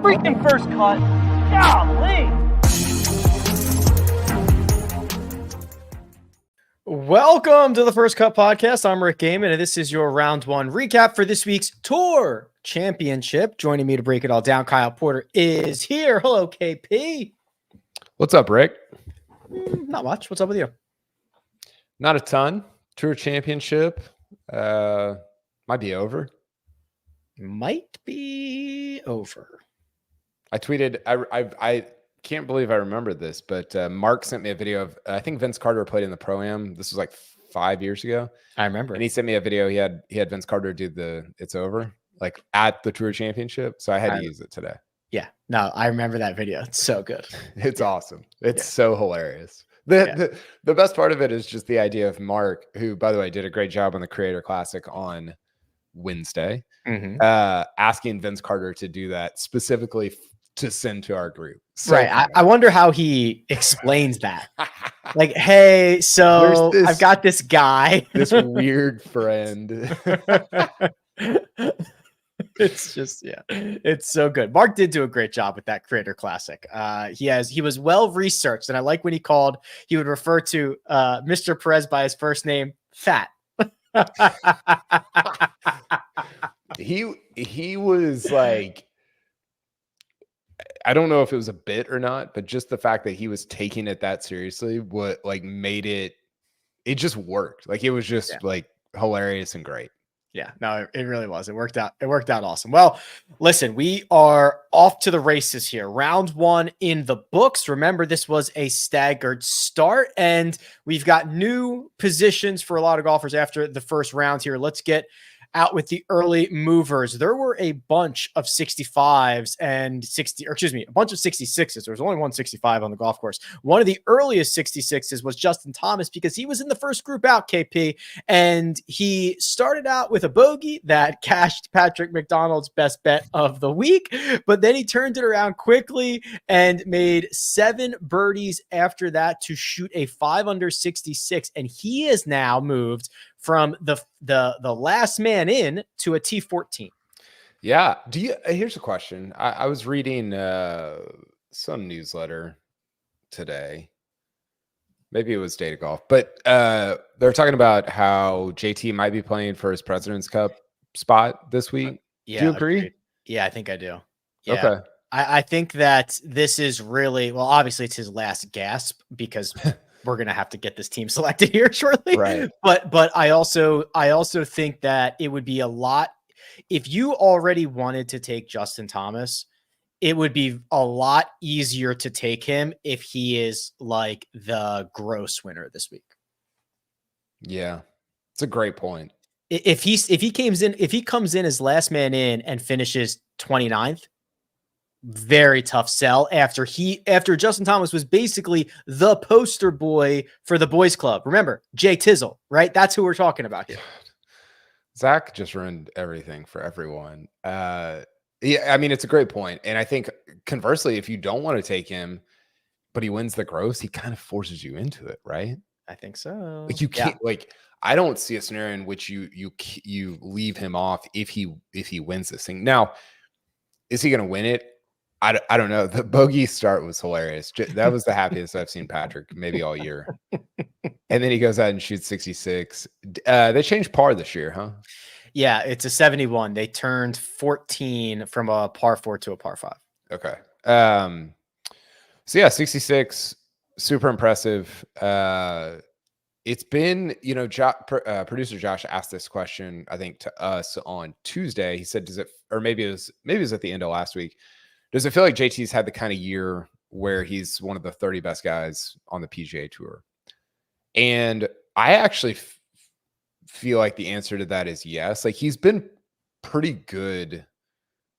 freaking first cut. Golly. Welcome to the First Cut Podcast. I'm Rick Gehman, and this is your round one recap for this week's Tour Championship. Joining me to break it all down, Kyle Porter is here. Hello, KP. What's up, Rick? Not much. What's up with you? Not a ton. Tour Championship might be over. Might be over. I tweeted. I can't believe I remembered this, but Mark sent me a video of. I think Vince Carter played in the Pro-Am. This was like 5 years ago. I remember, and he sent me a video. He had Vince Carter do the "It's over" like at the Tour Championship. So I had to use it today. Yeah, no, I remember that video. It's so good. It's awesome. It's so hilarious. The best part of it is just the idea of Mark, who, by the way, did a great job on the Creator Classic on Wednesday, asking Vince Carter to do that specifically to send to our group. So right. I wonder how he explains that. Like, hey, so I've got this guy, this weird friend. It's just, it's so good. Mark did do a great job with that Creator Classic. He was well researched, and I like when he would refer to Mr. Perez by his first name, Fat. he was like, I don't know if it was a bit or not, but just the fact that he was taking it that seriously, what like made it just worked. Like it was just like hilarious and great. Yeah, no, it really was. It worked out. It worked out awesome. Well, listen, we are off to the races here. Round one in the books. Remember, this was a staggered start, and we've got new positions for a lot of golfers after the first round here. Let's get out with the early movers. There were a bunch of 65s and a bunch of 66s. There was only 165 on the golf course. One of the earliest 66s was Justin Thomas because he was in the first group out, KP, and he started out with a bogey that cashed Patrick McDonald's best bet of the week, but then he turned it around quickly and made 7 birdies after that to shoot a 5 under 66, and he has now moved from the last man in to a T14. Yeah. Here's a question. I was reading some newsletter today. Maybe it was Data Golf, but they're talking about how JT might be playing for his President's Cup spot this week. Do you agree? Agreed. Yeah, I think I do. Yeah. Okay. I think that this is really, well, obviously it's his last gasp because we're going to have to get this team selected here shortly. Right. But I also think that it would be a lot, if you already wanted to take Justin Thomas, it would be a lot easier to take him if he is like the gross winner this week. Yeah. It's a great point. If he comes in as last man in and finishes 29th, very tough sell after Justin Thomas was basically the poster boy for the boys club. Remember, Jay Tizzle, right? That's who we're talking about here. Zach just ruined everything for everyone. Yeah, I mean, it's a great point. And I think conversely, if you don't want to take him, but he wins the gross, he kind of forces you into it, right? I think so. Like you can't I don't see a scenario in which you leave him off if he wins this thing. Now, is he going to win it? I don't know. The bogey start was hilarious. That was the happiest I've seen Patrick maybe all year. And then he goes out and shoots 66. They changed par this year, huh? Yeah, it's a 71. They turned 14 from a par 4 to a par 5. Okay. So yeah, 66, super impressive. It's been, producer Josh asked this question, I think, to us on Tuesday. He said, maybe it was at the end of last week. Does it feel like JT's had the kind of year where he's one of the 30 best guys on the PGA Tour? And I actually feel like the answer to that is yes. Like he's been pretty good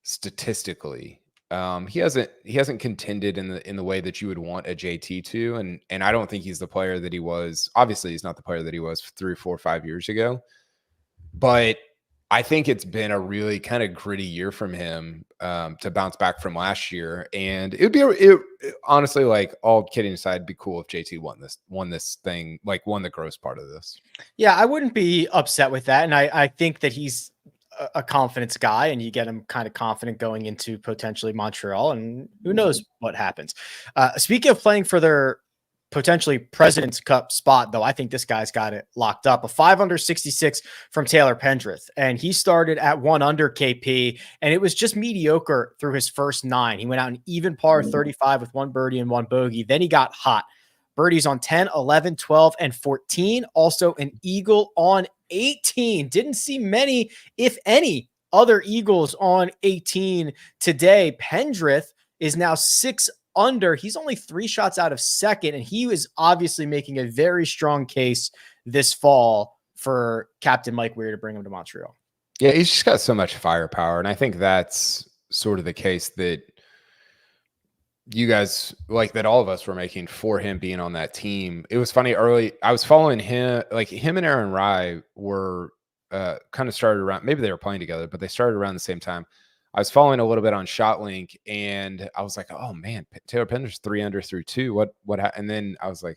statistically. He hasn't contended in the way that you would want a JT to, and I don't think he's the player that he was. Obviously, he's not the player that he was 3, 4, 5 years ago. But I think it's been a really kind of gritty year from him to bounce back from last year. And honestly, like all kidding aside, it'd be cool if JT won this thing, like won the gross part of this. Yeah, I wouldn't be upset with that. And I think that he's a confidence guy, and you get him kind of confident going into potentially Montreal, and who knows what happens. Speaking of playing for their potentially President's Cup spot, though, I think this guy's got it locked up. A 5 under 66 from Taylor Pendrith, and he started at 1 under KP, and it was just mediocre through his first 9. He went out an even par 35 with 1 birdie and 1 bogey. Then he got hot. Birdies on 10, 11, 12, and 14. Also an eagle on 18. Didn't see many, if any, other eagles on 18 today. Pendrith is now 6 under. He's only 3 shots out of second, and he was obviously making a very strong case this fall for Captain Mike Weir to bring him to Montreal. Yeah, he's just got so much firepower, and I think that's sort of the case that you guys, like, that all of us were making for him being on that team. It was funny early. I was following him, like him and Aaron Rye were kind of started around, maybe they were playing together, but they started around the same time. I was following a little bit on ShotLink, and I was like, oh man, Taylor Pendrith's 3 under through 2. What happened? And then I was like,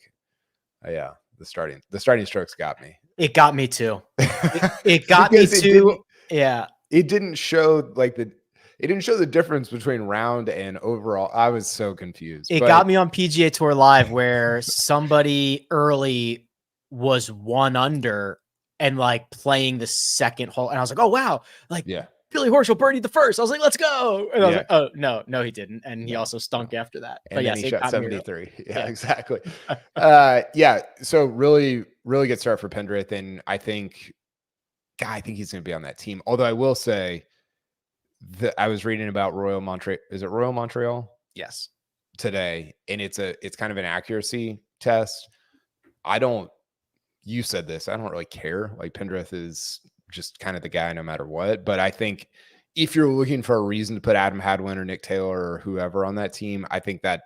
oh yeah, the starting strokes got me. It got me too. It got me too. Yeah. It didn't show the difference between round and overall. I was so confused. It got me on PGA Tour Live where somebody early was 1 under and like playing the second hole. And I was like, oh, wow. Like, yeah. Billy Horschel birdied the first. I was like, let's go. And I was like, oh, no, he didn't. And he also stunk after that. And but yes, he shot 73. Yeah, exactly. Yeah. So really, really good start for Pendrith. And I think he's going to be on that team. Although I will say, I was reading about Royal Montreal. Is it Royal Montreal? Yes. Today. And it's kind of an accuracy test. You said this, I don't really care. Like, Pendrith is just kind of the guy no matter what. But I think if you're looking for a reason to put Adam Hadwin or Nick Taylor or whoever on that team, I think that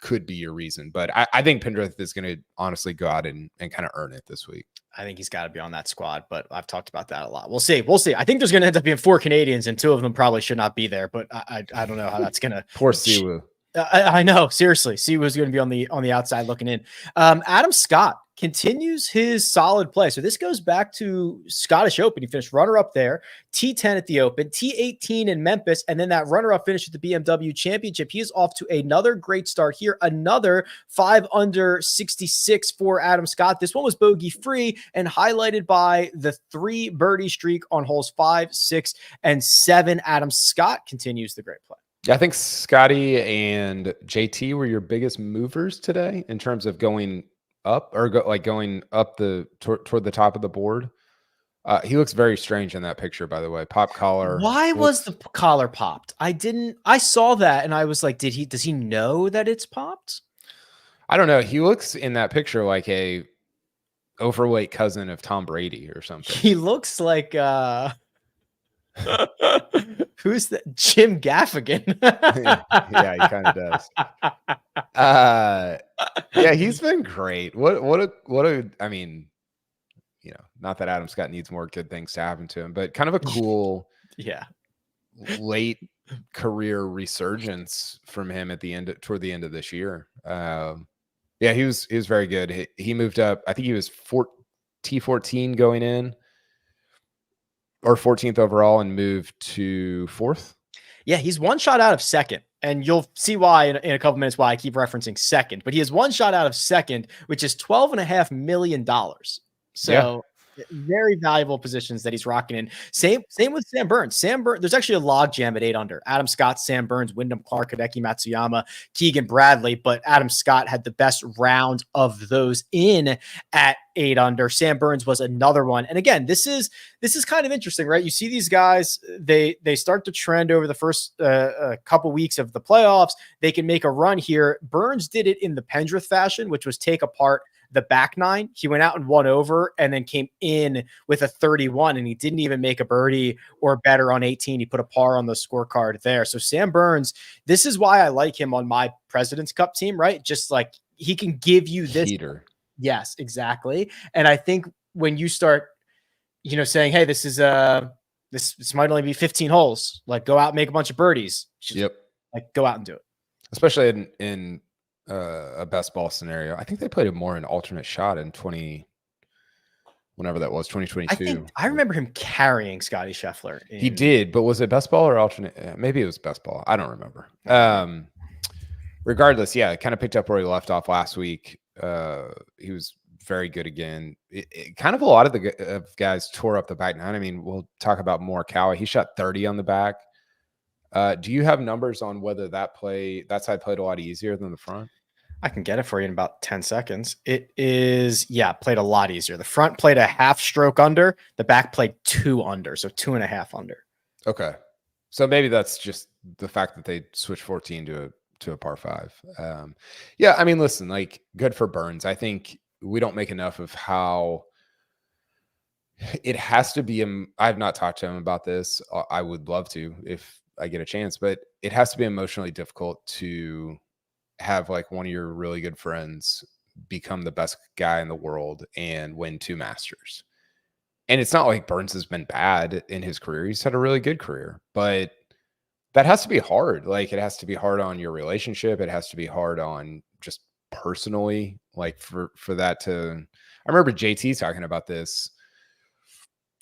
could be your reason. But I think Pendrith is going to honestly go out and kind of earn it this week. I think he's got to be on that squad, but I've talked about that a lot. We'll see. I think there's going to end up being 4 Canadians, and 2 of them probably should not be there, but I don't know how that's going to. Poor Siwoo. I know, seriously. Siwoo's going to be on the outside looking in. Adam Scott continues his solid play. So this goes back to Scottish Open. He finished runner-up there, T10 at the Open, T18 in Memphis, and then that runner-up finish at the BMW Championship. He is off to another great start here. Another 5 under 66 for Adam Scott. This one was bogey-free and highlighted by the 3 birdie streak on holes 5, 6, and 7. Adam Scott continues the great play. Yeah, I think Scottie and JT were your biggest movers today in terms of going up or going up toward the top of the board. He looks very strange in that picture, by the way. Pop collar. Why was the collar popped? I saw that and I was like, does he know that it's popped? I don't know. He looks in that picture like a overweight cousin of Tom Brady or something. He looks like who's that? Jim Gaffigan. Yeah, he kind of does. Yeah, he's been great. What a I mean, not that Adam Scott needs more good things to happen to him, but kind of a cool late career resurgence from him toward the end of this year. Yeah, he was very good. He moved up. I think he was T14 going in, or 14th overall, and moved to 4th. Yeah, he's 1 shot out of second. And you'll see why in a couple minutes why I keep referencing second. But he has 1 shot out of second, which is $12.5 million. So very valuable positions that he's rocking in. Same with Sam Burns. There's actually a log jam at 8 under. Adam Scott, Sam Burns, Wyndham Clark, Hideki Matsuyama, Keegan Bradley. But Adam Scott had the best round of those in at 8 under. Sam Burns was another one. And again, this is kind of interesting, right? You see these guys, they start to trend over the first couple weeks of the playoffs. They can make a run here. Burns did it in the Pendrith fashion, which was take apart the back 9. He went out and won over and then came in with a 31, and he didn't even make a birdie or better on 18. He put a par on the scorecard there. So Sam Burns, this is why I like him on my President's Cup team, right? Just like he can give you this heater. Yes, exactly. And I think when you start, saying, hey, this is this might only be 15 holes, like go out and make a bunch of birdies. Like go out and do it. Especially in a best ball scenario. I think they played it more in alternate shot in whenever that was, 2022. I remember him carrying Scottie Scheffler. He did, but was it best ball or alternate? Maybe it was best ball. I don't remember. Regardless, yeah, it kind of picked up where he left off last week. He was very good again. Kind of a lot of the guys tore up the back nine. I mean, we'll talk about more. Cowie, he shot 30 on the back. Do you have numbers on whether that side played a lot easier than the front? I can get it for you in about 10 seconds. It is, played a lot easier. The front played a half stroke under. The back played 2 under, so 2.5 under. Okay. So maybe that's just the fact that they switched 14 to a par 5. I mean, listen, like, good for Burns. I think we don't make enough of how it has to be. I've not talked to him about this. I would love to if I get a chance, but it has to be emotionally difficult to have like one of your really good friends become the best guy in the world and win 2 Masters. And it's not like Burns has been bad in his career. He's had a really good career, but that has to be hard. Like, it has to be hard on your relationship. It has to be hard on just personally, like for that to, I remember JT talking about this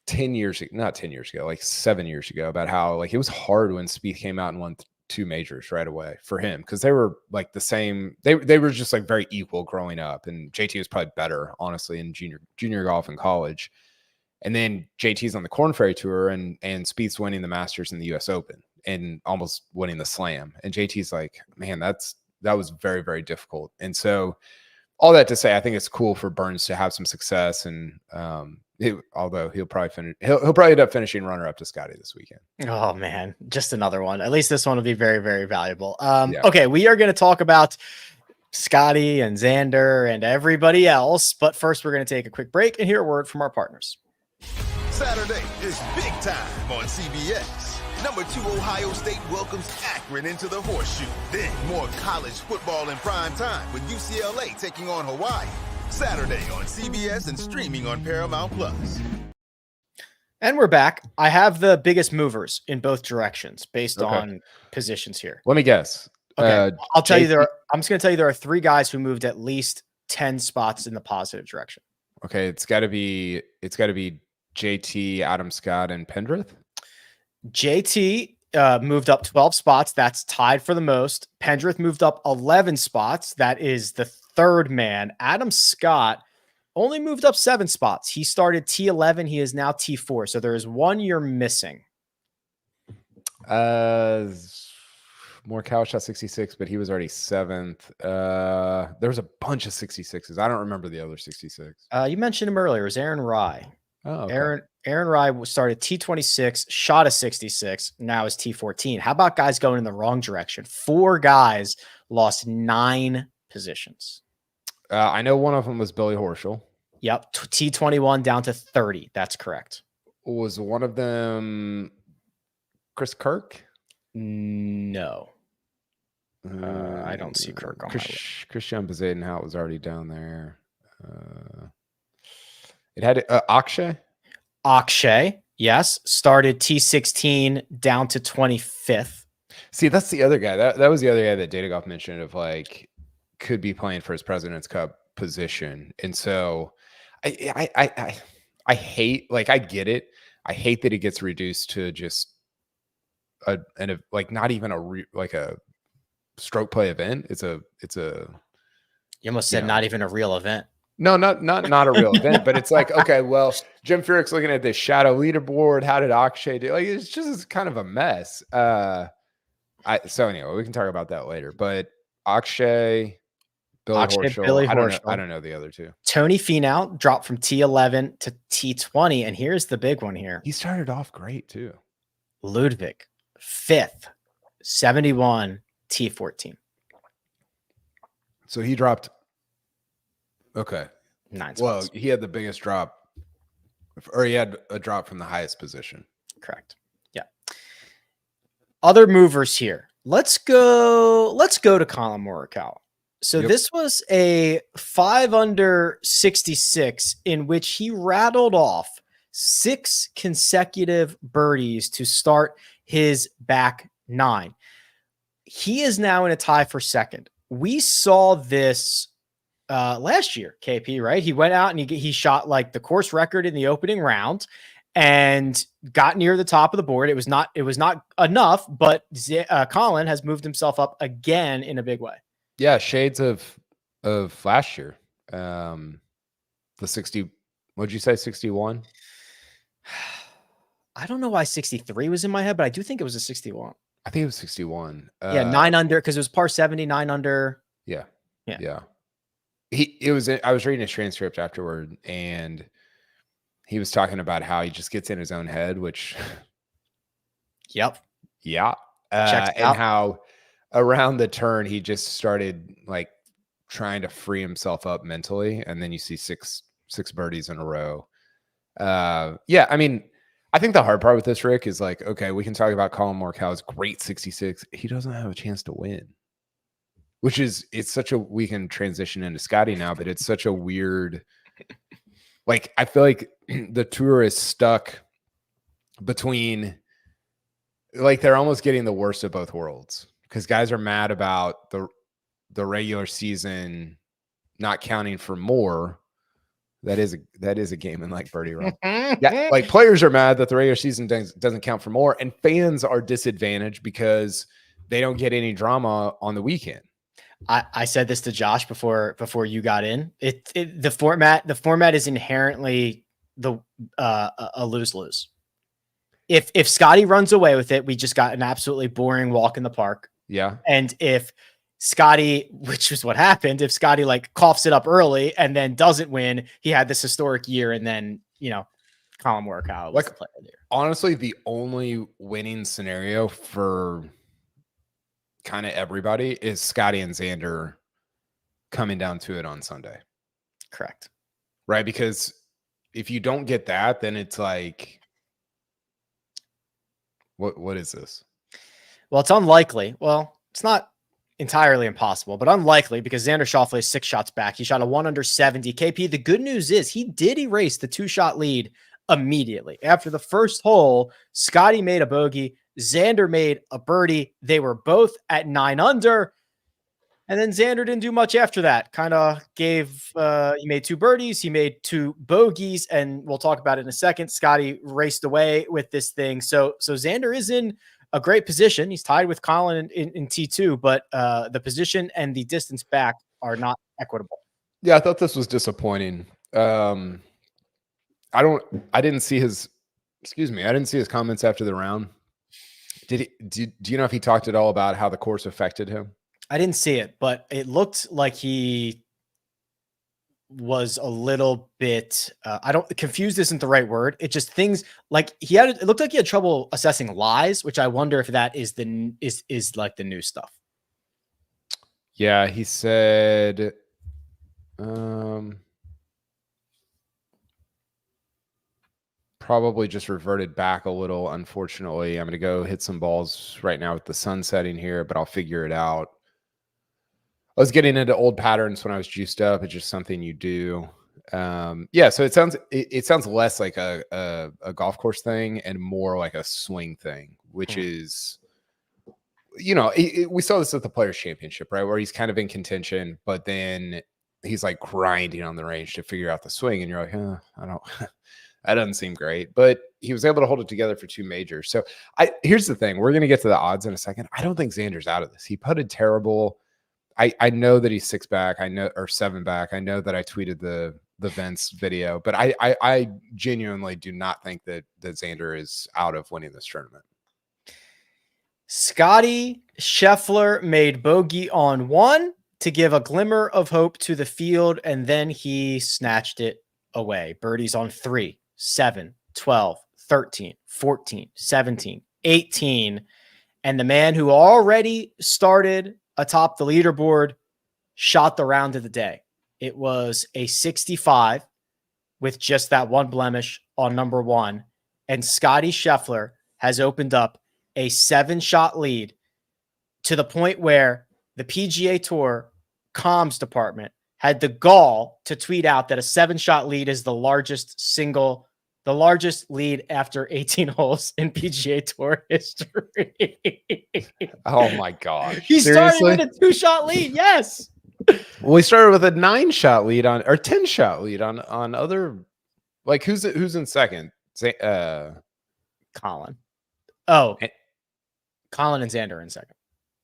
10 years, not 10 years ago, like 7 years ago, about how like it was hard when Spieth came out and won 2 majors right away for him, because they were like the same. They were just like very equal growing up, and JT was probably better, honestly, in junior golf and college. And then JT's on the Korn Ferry Tour, and Spieth's winning the Masters and the U.S. Open and almost winning the Slam. And JT's like, man, that was very, very difficult. And so all that to say, I think it's cool for Burns to have some success, and although he'll probably end up finishing runner-up to Scottie this weekend. Oh man, just another one. At least this one will be very, very valuable. Okay, we are going to talk about Scottie and Xander and everybody else, but first we're going to take a quick break and hear a word from our partners. Saturday is big time on CBS. Number 2 Ohio State welcomes Akron into the Horseshoe. Then more college football in prime time with UCLA taking on Hawaii. Saturday on CBS and streaming on Paramount Plus. And we're back. I have the biggest movers in both directions based on positions here. Let me guess. Okay, I'll tell you I'm just going to tell you there are 3 guys who moved at least 10 spots in the positive direction. Okay, it's got to be JT, Adam Scott, and Pendrith. JT moved up 12 spots. That's tied for the most. Pendrith moved up 11 spots. That is the 3rd man. Adam Scott only moved up 7 spots. He started T11. He is now T4. So there is 1 you're missing. Morikawa shot 66, but he was already 7th. There was a bunch of 66s. I don't remember the other 66. You mentioned him earlier. It was Aaron Rye. Oh, okay. Aaron Rye started T26, shot a 66, now is T14. How about guys going in the wrong direction? 4 guys lost 9 positions. I know one of them was Billy Horschel. Yep, T21 down to 30. That's correct. Was one of them Chris Kirk? No. I don't see Kirk on my list. Christian Bezadenhout was already down there. It had Akshay. Akshay, yes, started T16 down to 25th. See, that's the other guy. That was the other guy that Data Golf mentioned of like could be playing for his President's Cup position. And so I hate, like, I get it. I hate that it gets reduced to just like not even a stroke play event. It's a You almost said not even a real event. No, not a real event, but it's like, okay, well, Jim Furyk's looking at this shadow leaderboard. How did Akshay do? Like, it's just kind of a mess. So anyway, we can talk about that later. But Akshay, Billy Horschel. I don't know the other 2. Tony Finau dropped from T11 to T20, and here's the big one here. He started off great too. Ludwig, 5th, 71, T14. So he dropped. Okay. 9 spots. Well, he had the biggest drop, or he had a drop from the highest position. Correct. Yeah. Other movers here. Let's go to Colin Morikawa. So this was a 5 under 66 in which he rattled off 6 consecutive birdies to start his back 9. He is now in a tie for second. We saw this last year, KP, right? He went out and he shot like the course record in the opening round and got near the top of the board. It was not enough, but Colin has moved himself up again in a big way. Yeah, shades of last year. The 60, what'd you say, 61? I don't know why 63 was in my head, but I do think it was a 61. I think it was 61. Yeah, 9 under, because it was par 70, 9 under. Yeah. Yeah. I was reading a transcript afterward, and he was talking about how he just gets in his own head, which Yep. Yeah. Checks And out. how around the turn, he just started like trying to free himself up mentally. And then you see six birdies in a row. Yeah. I mean, I think the hard part with this, Rick, is like, okay, we can talk about Colin Morikawa's great 66. He doesn't have a chance to win, which is, we can transition into Scottie now, but it's such a weird, like, I feel like the tour is stuck between, like, they're almost getting the worst of both worlds, because guys are mad about the regular season not counting for more. That is a game in like birdie roll. Yeah, like players are mad that the regular season doesn't count for more, and fans are disadvantaged because they don't get any drama on the weekend. I said this to Josh before you got in. The format is inherently a lose-lose. If Scottie runs away with it, we just got an absolutely boring walk in the park. Yeah. And if Scottie, which is what happened, if Scottie like coughs it up early and then doesn't win, he had this historic year, and then, Colin Morikawa was the player of the year. Honestly, the only winning scenario for kind of everybody is Scottie and Xander coming down to it on Sunday. Correct. Right? Because if you don't get that, then it's like, what is this? Well, it's unlikely. Well, it's not entirely impossible, but unlikely, because Xander Schauffele is 6 shots back. He shot a 1 under 70. KP, the good news is he did erase the 2-shot lead immediately. After the first hole, Scottie made a bogey. Xander made a birdie. They were both at 9 under. And then Xander didn't do much after that. Kind of he made 2 birdies. He made 2 bogeys, and we'll talk about it in a second. Scottie raced away with this thing. So Xander is in a great position. He's tied with Colin in T2, but the position and the distance back are not equitable. Yeah, I thought this was disappointing. I didn't see his comments after the round. Do you know if he talked at all about how the course affected him? I didn't see it, but it looked like he was a little bit, confused isn't the right word. It just things like it looked like he had trouble assessing lies, which I wonder if that is like the new stuff. Yeah, he said, probably just reverted back a little. Unfortunately, I'm going to go hit some balls right now with the sun setting here, but I'll figure it out. I was getting into old patterns when I was juiced up. It's just something you do. Yeah. So it sounds less like a golf course thing and more like a swing thing, which is, we saw this at the Players Championship, right? Where he's kind of in contention, but then he's like grinding on the range to figure out the swing. And you're like, that doesn't seem great, but he was able to hold it together for 2 majors. So here's the thing. We're going to get to the odds in a second. I don't think Xander's out of this. He putted terrible. I know that he's 6 back. Or 7 back. I know that I tweeted the Vince video, but I genuinely do not think that Xander is out of winning this tournament. Scottie Scheffler made bogey on 1 to give a glimmer of hope to the field, and then he snatched it away. Birdies on 3, 7, 12, 13, 14, 17, 18. And the man who already started atop the leaderboard shot the round of the day. It was a 65 with just that 1 blemish on number 1. And Scottie Scheffler has opened up a 7-shot lead to the point where the PGA Tour comms department had the gall to tweet out that a 7-shot lead is the largest lead after 18 holes in PGA Tour history. Oh my gosh. He started with a 2-shot lead. Yes. Well, we started with a 9-shot lead on, or 10-shot lead on other, like who's in second? Colin. Oh, Eh. Colin and Xander in second.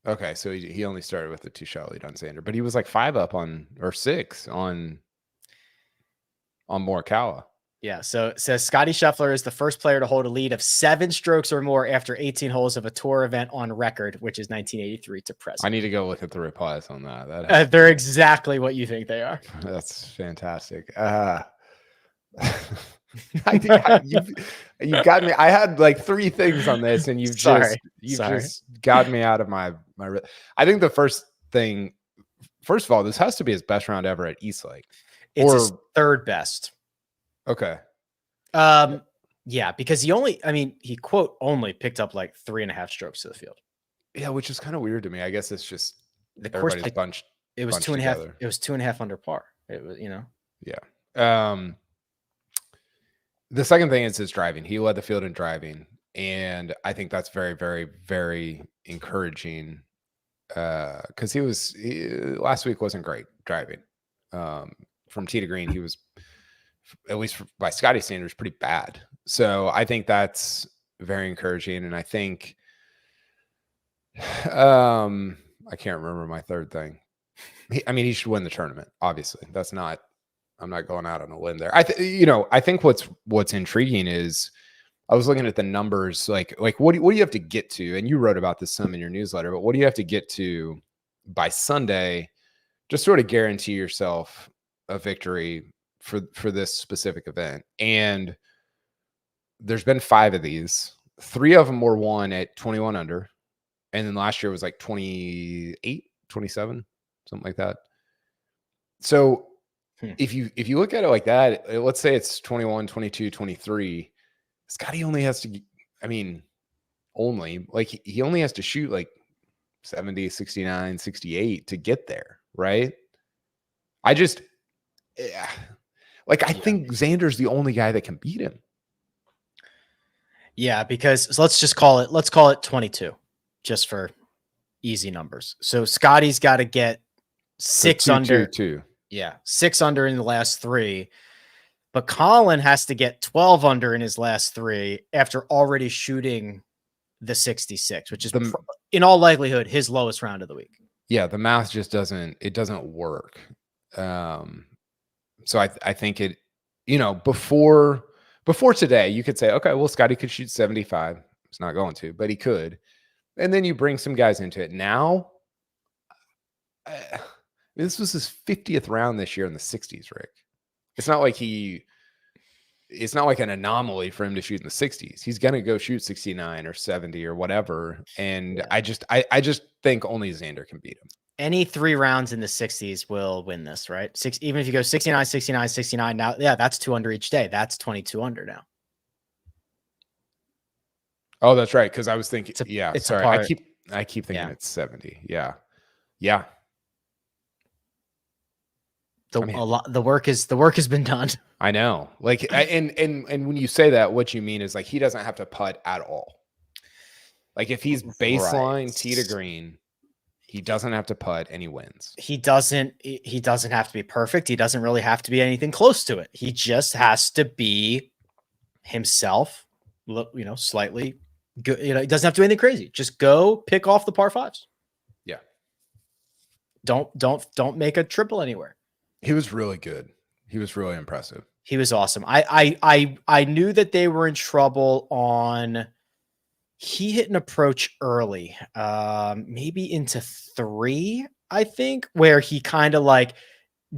Okay, so he only started with a 2-shot lead on Xander, but he was like 5 up on, or 6 on Morikawa. Yeah, so it says Scottie Scheffler is the first player to hold a lead of 7 strokes or more after 18 holes of a tour event on record, which is 1983 to present. I need to go look at the replies on that. They're exactly what you think they are. That's fantastic. You've got me. I had like 3 things on this, and you've just got me out of my. I think the first of all, this has to be his best round ever at Eastlake. It's his third best. Okay. Yeah, because he quote only picked up like 3.5 strokes to the field. Yeah, which is kind of weird to me. I guess it's just the course bunched. It was 2.5. Together. It was 2.5 under par. It was, Yeah. The second thing is his driving. He led the field in driving, and I think that's very, very, very encouraging. Because last week wasn't great driving. From tee to green, he was, at least by Scottie standards, pretty bad. So I think that's very encouraging. And I think, I can't remember my third thing. He should win the tournament. Obviously, I'm not going out on a limb there. I think what's intriguing is I was looking at the numbers, like what do you have to get to? And you wrote about this some in your newsletter, but what do you have to get to by Sunday, just sort of guarantee yourself a victory for this specific event? And there's been 5 of these. 3 of them were won at 21 under. And then last year was like 28, 27, something like that. So if you look at it like that, let's say it's 21, 22, 23, Scottie only has to, he only has to shoot like 70, 69, 68 to get there, right? I think Xander's the only guy that can beat him. Yeah, because let's call it 22, just for easy numbers. So Scottie's got to get 6 under. 2. Yeah, 6 under in the last 3. But Colin has to get 12 under in his last 3 after already shooting the 66, which is in all likelihood his lowest round of the week. Yeah, the math just doesn't work. So I think it, before today, you could say, okay, well, Scottie could shoot 75. He's not going to, but he could. And then you bring some guys into it. Now, this was his 50th round this year in the 60s, Rick. It's not like an anomaly for him to shoot in the 60s. He's going to go shoot 69 or 70 or whatever. And yeah. I just think only Xander can beat him. Any 3 rounds in the 60s will win this, right? Even if you go 69, 69, 69 now, yeah, that's 2 under each day. That's 22 under now. Oh, that's right. Because I was thinking, sorry. I keep thinking it's 70. Yeah. Yeah. The work has been done. I know. And when you say that, what you mean is like he doesn't have to putt at all. Like if he's baseline tee to green, he doesn't have to putt and he wins. He doesn't have to be perfect. He doesn't really have to be anything close to it. He just has to be himself, slightly good. He doesn't have to do anything crazy. Just go pick off the par 5s. Yeah. Don't make a triple anywhere. He was really good. He was really impressive. He was awesome. I knew that they were in trouble on. He hit an approach early, maybe into 3, I think, where he kind of like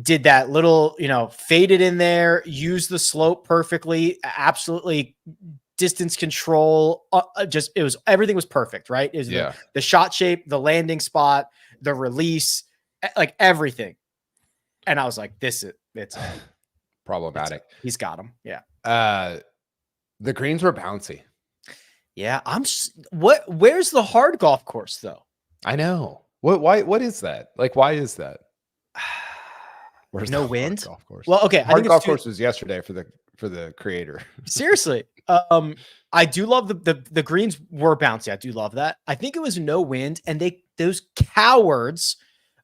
did that little, faded in there, used the slope perfectly, absolutely distance control. Everything was perfect, right? It was the shot shape, the landing spot, the release, like everything. And I was like, it's problematic. He's got him. Yeah. The greens were bouncy. Yeah. Where's the hard golf course though? I know. What is that? Like, why is that? Where's no wind? Golf course? Well, okay. Hard golf course was yesterday for the creator. Seriously. I do love the greens were bouncy. I do love that. I think it was no wind, and those cowards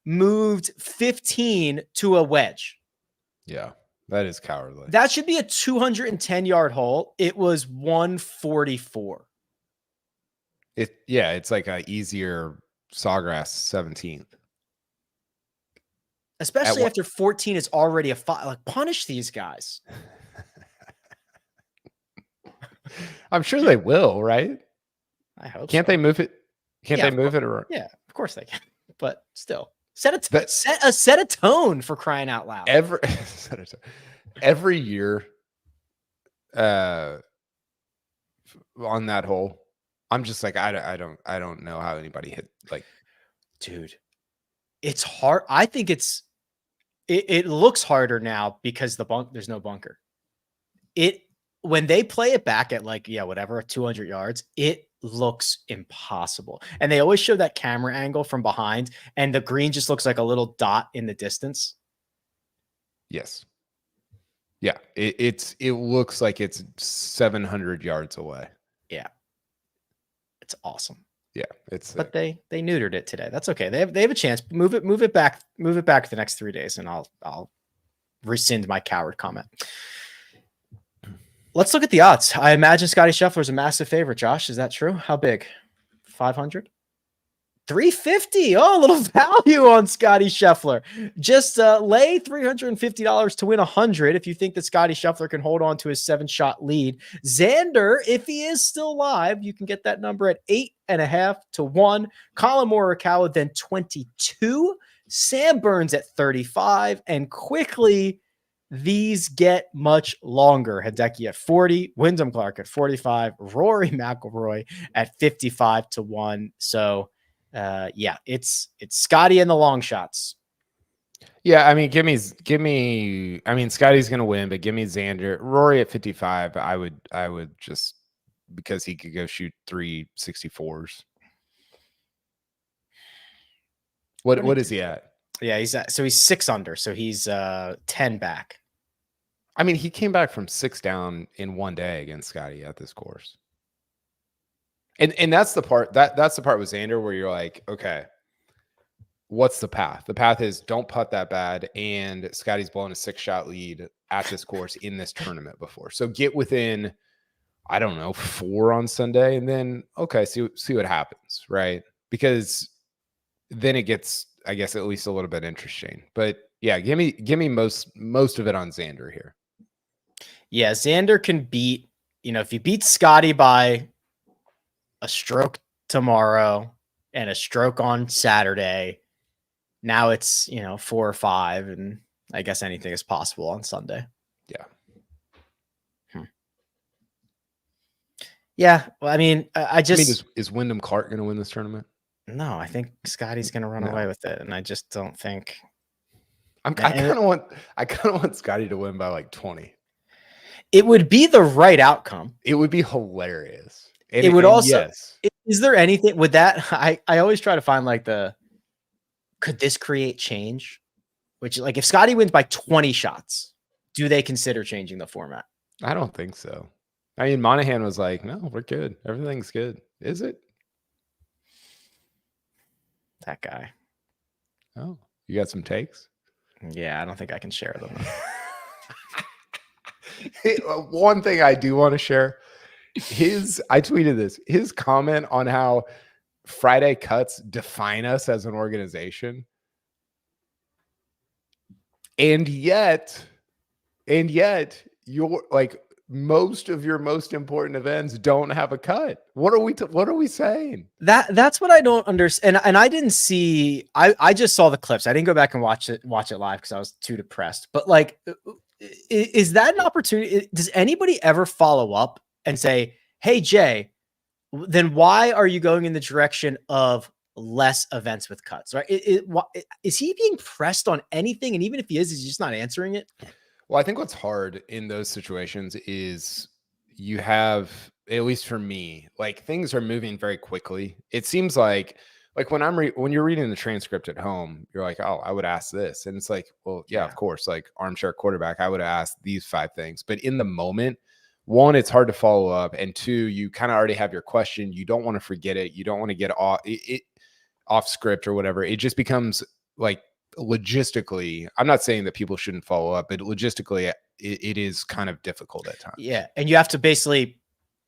moved 15 to a wedge. Yeah, that is cowardly. That should be a 210-yard hole. It was 144. It's like a easier Sawgrass 17th. Especially after 14 is already a 5. Like, punish these guys. I'm sure they will, right? I hope. Can't they move it? Can't they move course. it around? Yeah, of course they can. But still, set a tone for crying out loud. Every year, on that hole, I'm just like, I don't know how anybody hit, like, dude. It's hard. I think it looks harder now because there's no bunker. When they play it back at like, whatever, 200 yards, it looks impossible. And they always show that camera angle from behind, and the green just looks like a little dot in the distance. Yes. Yeah. It looks like it's 700 yards away. Yeah. It's awesome. Yeah. But they neutered it today. That's okay. They have a chance. Move it back the next 3 days, and I'll rescind my coward comment. Let's look at the odds. I imagine Scottie Scheffler is a massive favorite. Josh, is that true? How big? 500? 350. Oh, a little value on Scottie Scheffler. Just lay $350 to win 100 if you think that Scottie Scheffler can hold on to his 7-shot lead. Xander, if he is still alive, you can get that number at 8.5 to 1. Colin Morikawa then 22. Sam Burns at 35. And quickly, these get much longer. Hideki at 40, Wyndham Clark at 45, Rory McIlroy at 55 to 1. So, it's Scottie and the long shots. Yeah, I mean, give me. I mean, Scottie's gonna win, but give me Xander, Rory at 55. I would just, because he could go shoot 364s. What is he at? Yeah, he's 6 under, so he's 10 back. I mean, he came back from 6 down in one day against Scottie at this course. And that's the part that's the part with Xander where you're like, okay, what's the path? The path is don't putt that bad, and Scottie's blown a 6-shot lead at this course in this tournament before. So get within, I don't know, 4 on Sunday, and then okay, see what happens, right? Because then it gets, I guess, at least a little bit interesting. But yeah, give me most of it on Xander here. Yeah, Xander can beat, if you beat Scottie by a stroke tomorrow and a stroke on Saturday, now it's, 4 or 5, and I guess anything is possible on Sunday. Yeah. Yeah. Well, I mean, is Wyndham Clark going to win this tournament? No, I think Scottie's going to run away with it. And I just don't think I kind of want Scottie to win by like 20. It would be the right outcome. It would be hilarious. And it would also, yes. Is there anything with that? I always try to find like could this create change? Which, like, if Scottie wins by 20 shots, do they consider changing the format? I don't think so. I mean, Monahan was like, no, we're good. Everything's good. Is it? That guy. Oh, you got some takes? Yeah, I don't think I can share them. One thing I do want to share, I tweeted this, his comment on how Friday cuts define us as an organization. And yet you're like, most of your most important events don't have a cut. What are we saying? That's what I don't understand. And I didn't see, I just saw the clips. I didn't go back and watch it live because I was too depressed. But like, is that an opportunity? Does anybody ever follow up and say, hey, Jay, then why are you going in the direction of less events with cuts? Right? Is he being pressed on anything? And even if he is, he's just not answering it. Well, I think what's hard in those situations is you have, at least for me, like things are moving very quickly. It seems like when you're reading the transcript at home, you're like, oh, I would ask this. And it's like, well, yeah, of course, like armchair quarterback, I would have asked these 5 things. But in the moment, 1, it's hard to follow up. And 2, you kind of already have your question. You don't want to forget it. You don't want to get off script or whatever. It just becomes like logistically, I'm not saying that people shouldn't follow up, but logistically it is kind of difficult at times. Yeah. And you have to basically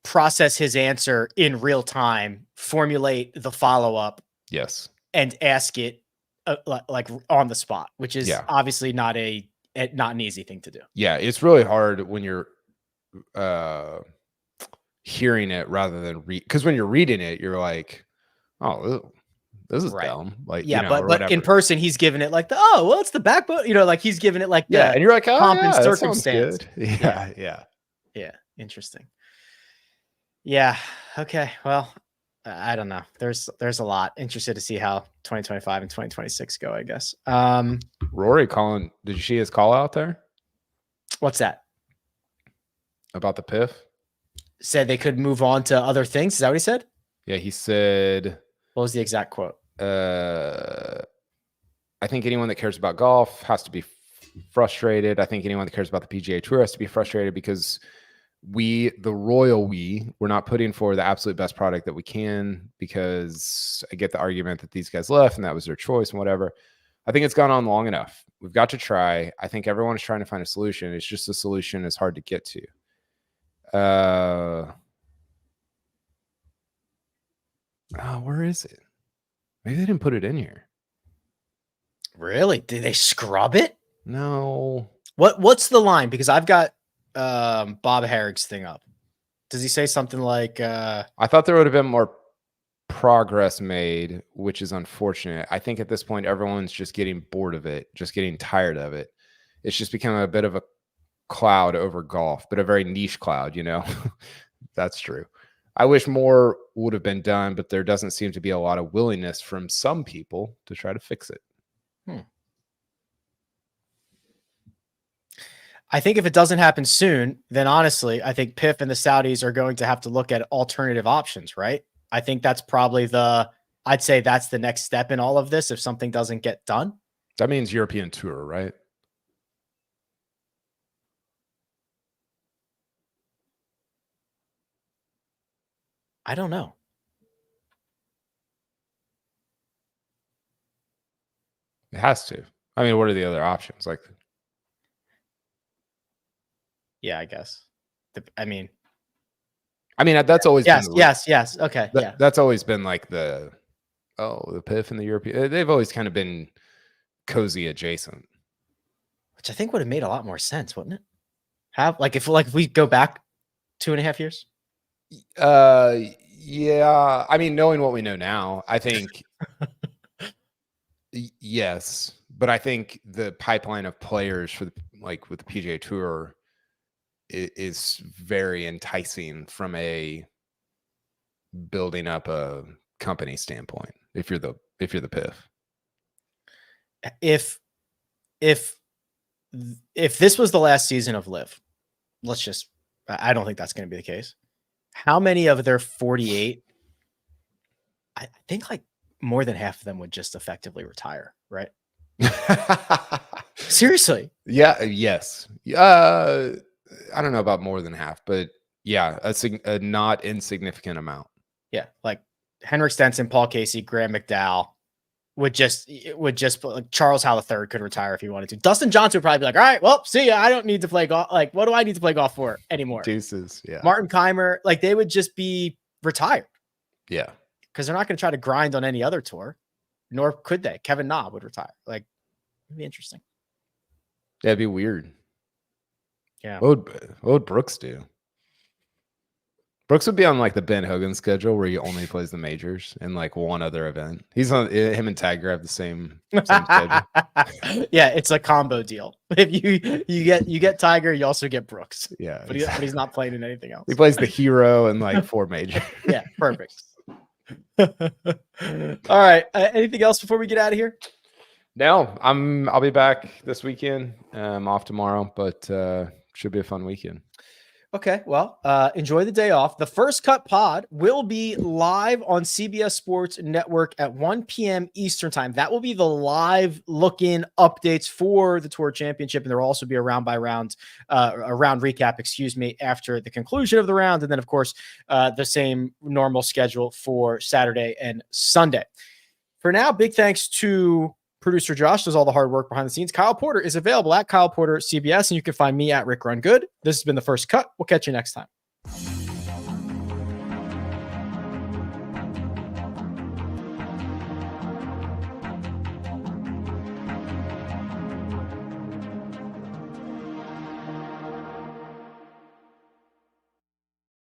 process his answer in real time, formulate the follow-up. Yes. And ask it like on the spot, which is obviously not an easy thing to do. Yeah. It's really hard when you're hearing it rather than because when you're reading it, you're like, oh, this is dumb. Like, yeah, you know, but in person, he's giving it like it's the backbone, like he's giving it like and you're like, pomp and circumstance. Yeah. Interesting. Yeah. Okay. Well, I don't know. There's a lot. Interested to see how 2025 and 2026 go, I guess. Rory calling. Did you see his call out there? What's that? About the PIF? Said they could move on to other things. Is that what he said? Yeah, he said. What was the exact quote? I think anyone that cares about golf has to be frustrated. I think anyone that cares about the PGA Tour has to be frustrated because we're not putting forward the absolute best product that we can, because I get the argument that these guys left and that was their choice and whatever. I think it's gone on long enough. We've got to try. I think everyone is trying to find a solution. It's just the solution is hard to get to. Where is it? Maybe they didn't put it in here. Really? Did they scrub it? No. What's the line? Because I've got Bob Harrick's thing up. Does he say something like I thought there would have been more progress made, which is unfortunate. I think at this point everyone's just getting bored of it, just getting tired of it. It's just become a bit of a cloud over golf, but a very niche cloud, That's true. I wish more would have been done, but there doesn't seem to be a lot of willingness from some people to try to fix it. I think if it doesn't happen soon, then honestly, I think PIF and the Saudis are going to have to look at alternative options, right? I think that's probably I'd say that's the next step in all of this if something doesn't get done. That means European Tour, right? I don't know. It has to. I mean, what are the other options? Like, yeah, I guess. That's always yes, been yes. Okay, that's always been like the PIF and the European. They've always kind of been cozy adjacent, which I think would have made a lot more sense, wouldn't it? If we go back 2.5 years. Yeah. I mean, knowing what we know now, I think yes, but I think the pipeline of players for with the PGA Tour is very enticing from a building up a company standpoint. If you're the PIF, if this was the last season of Live, I don't think that's going to be the case. How many of their 48? I think more than half of them would just effectively retire, right? Seriously. Yeah. Yes. I don't know about more than half, but yeah, a not insignificant amount. Yeah, like Henrik Stenson, Paul Casey, Graham McDowell would just Charles Howell III could retire if he wanted to. Dustin Johnson would probably be like, all right, well, see ya. I don't need to play golf. Like, what do I need to play golf for anymore? Deuces. Yeah. Martin Keimer, they would just be retired. Yeah. Because they're not going to try to grind on any other tour, nor could they. Kevin Na would retire. It'd be interesting. That'd be weird. Yeah. What would Brooks do? Brooks would be on the Ben Hogan schedule where he only plays the majors and one other event. He's on him and Tiger have the same schedule. Yeah, it's a combo deal. If you get Tiger, you also get Brooks. Yeah, but he's not playing in anything else. He plays the hero and 4 majors. Yeah, perfect. All right. Anything else before we get out of here? No, I'll be back this weekend. I'm off tomorrow, but should be a fun weekend. Okay, well, enjoy the day off. The First Cut Pod will be live on CBS Sports Network at 1 p.m. Eastern Time. That will be the live look-in updates for the Tour Championship, and there will also be a round recap, after the conclusion of the round, and then, of course, the same normal schedule for Saturday and Sunday. For now, big thanks to Producer Josh does all the hard work behind the scenes. Kyle Porter is available at Kyle Porter CBS, and you can find me at Rick Run Good. This has been The First Cut. We'll catch you next time.